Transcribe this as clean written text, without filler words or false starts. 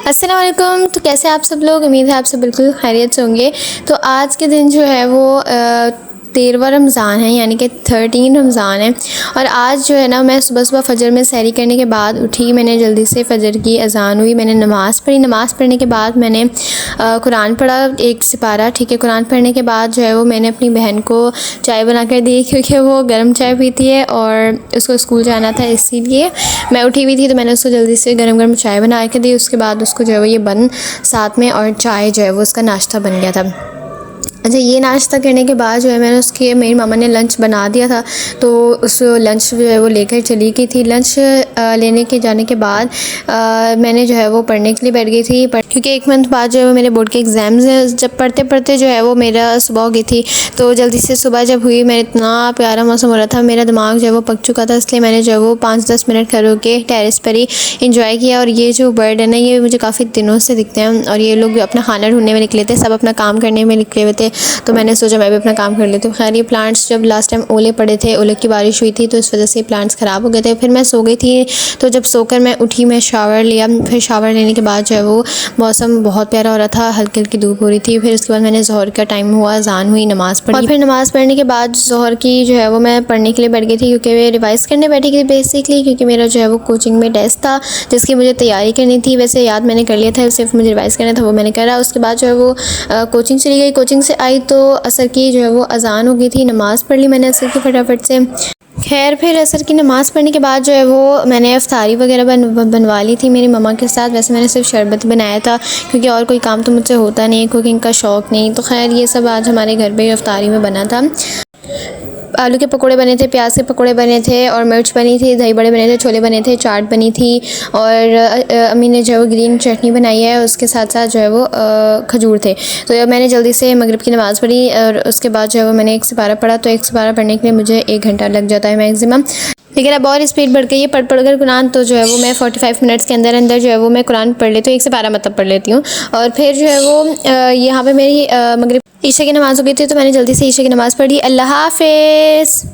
अस्सलाम वालेकुम। तो कैसे आप सब लोग, उम्मीद है आप सब बिल्कुल खैरियत से होंगे। तो आज के दिन जो है वो 13वां रमज़ान है, यानी कि 13 रमज़ान है। और आज जो है ना, मैं सुबह सुबह फ़जर में सहरी करने के बाद उठी। मैंने जल्दी से फ़जर की अज़ान हुई, मैंने नमाज़ पढ़ी। नमाज़ पढ़ने के बाद मैंने कुरान पढ़ा, एक सिपारा, ठीक है। कुरान पढ़ने के बाद जो है वो मैंने अपनी बहन को चाय बना कर दी, क्योंकि वो गर्म चाय पीती है और उसको स्कूल जाना था, इसीलिए मैं उठी हुई थी। तो मैंने उसको जल्दी से गर्म गर्म चाय बना के दी। उसके बाद उसको जो है वो ये बन साथ में, और चाय जो है वो उसका नाश्ता बन गया था। अच्छा, ये नाश्ता करने के बाद जो है मैंने उसके, मेरी मामा ने लंच बना दिया था, तो उस लंच जो है वो लेकर चली गई थी। लंच लेने के जाने के बाद मैंने जो है वो पढ़ने के लिए बैठ गई थी, क्योंकि 1 मंथ बाद जो है वो मेरे बोर्ड के एग्ज़ाम्स हैं। जब पढ़ते पढ़ते जो है वो मेरा सुबह हो गई थी, तो जल्दी से सुबह जब हुई, मेरा इतना प्यारा मौसम हो रहा था, मेरा दिमाग जो है वो पक चुका था, इसलिए मैंने जो है वो 5-10 मिनट खड़े होकर टेरेस पर ही इंजॉय किया। और ये जो बर्ड है ना, ये मुझे काफ़ी दिनों से दिखते हैं, और ये लोग अपना खाना ढूंढने में निकले थे, सब अपना काम करने में निकले हुए थे। तो मैंने सोचा मैं भी अपना काम कर लेती हूँ। खैर, ये प्लांट्स जब लास्ट टाइम ओले पड़े थे, ओले की बारिश हुई थी, तो इस वजह से प्लांट्स ख़राब हो गए थे। फिर मैं सो गई थी, तो जब सोकर मैं उठी, मैं शावर लिया। फिर शावर लेने के बाद जो है वो मौसम बहुत प्यारा हो रहा था, हल्की हल्की धूप हो रही थी। फिर उसके बाद मैंने ज़ोहर का टाइम हुआ, अज़ान हुई, नमाज़ पढ़ी। और फिर नमाज़ पढ़ने के बाद ज़ोहर की जो है वो मैं पढ़ने के लिए बैठ गई थी, क्योंकि मैं रिवाइज़ करने बैठी थी बेसिकली, क्योंकि मेरा जो है वो कोचिंग में टेस्ट था जिसकी मुझे तैयारी करनी थी। वैसे याद मैंने कर लिया था, सिर्फ मुझे रिवाइज़ करना था, वो मैंने करा। उसके बाद जो है वो कोचिंग चली गई। कोचिंग से आई तो असर की जो है वो अज़ान हो गई थी, नमाज़ पढ़ ली मैंने असर की फटाफट से। खैर, फिर असर की नमाज़ पढ़ने के बाद जो है वो मैंने अफ्तारी वगैरह बनवा ली थी मेरी मम्मा के साथ। वैसे मैंने सिर्फ शरबत बनाया था, क्योंकि और कोई काम तो मुझसे होता नहीं, कुकिंग का शौक़ नहीं। तो खैर, ये सब आज हमारे घर पे अफ्तारी में बना था। आलू के पकोड़े बने थे, प्याज के पकोड़े बने थे, और मिर्च बनी थी, दही बड़े बने थे, छोले बने थे, चाट बनी थी, और अम्मी ने जो है वो ग्रीन चटनी बनाई है। उसके साथ साथ जो है वो खजूर थे। तो मैंने जल्दी से मगरिब की नमाज़ पढ़ी, और उसके बाद जो है वो मैंने एक सिपारा पढ़ा। तो एक सिपारा पढ़ने के लिए मुझे 1 घंटा लग जाता है मैक्सिमम, लेकिन अब और स्पीड बढ़ गई है। पढ़ कर कुरान, तो जो है वो मैं 45 मिनट्स के अंदर अंदर जो है वो मैं कुरान पढ़ लेती हूँ, 1 से 12 मतलब पढ़ लेती हूँ। और फिर जो है वो यहाँ पे मेरी मगरिब ईशा की नमाज़ हो गई थी, तो मैंने जल्दी से ईशा की नमाज़ पढ़ी। अल्लाह हाफ़िज़।